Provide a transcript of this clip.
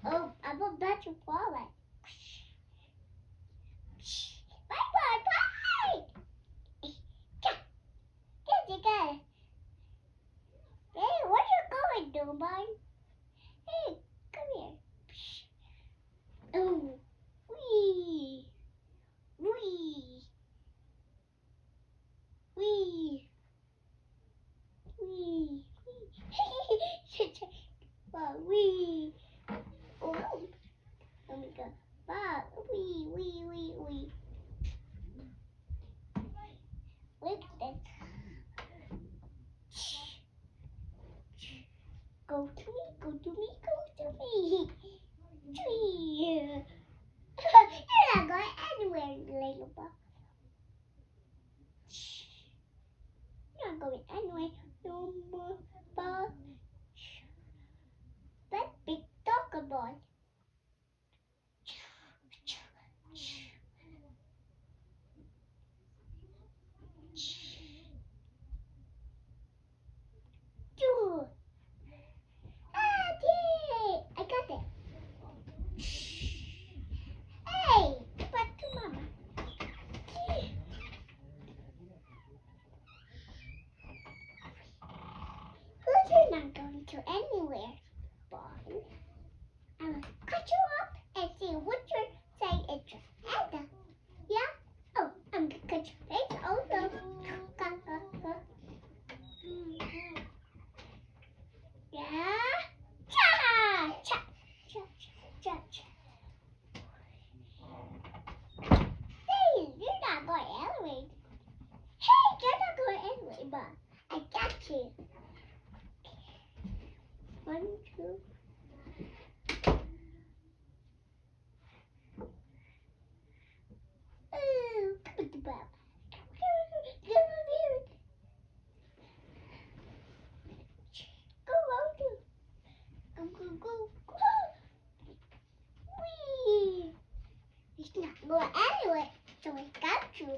Oh, I'm about to fall it. Bye. There you go. Hey, where you going, Snowman? Hey, come here. Oh, wee, wee, wee, wee, wow, wee. Oh, let me go. Wow, wee. Look at this. Go to me. Tree. You're not going anywhere, little bug. You're not going anywhere, no more bug. That big dog boy. I got it. Hey, back to mama. Who's not going to anywhere, boy? I'm gonna cut you up and see what you're saying is your head. Yeah? Oh, I'm gonna cut your face also. Yeah? Cha! Cha! Cha! Cha! Cha! Hey, you're not going anyway. Hey, you're not going anyway, but I got you. 1, 2. Ooh, come at the bell. Go. Wee! He's not going anywhere, so I got you.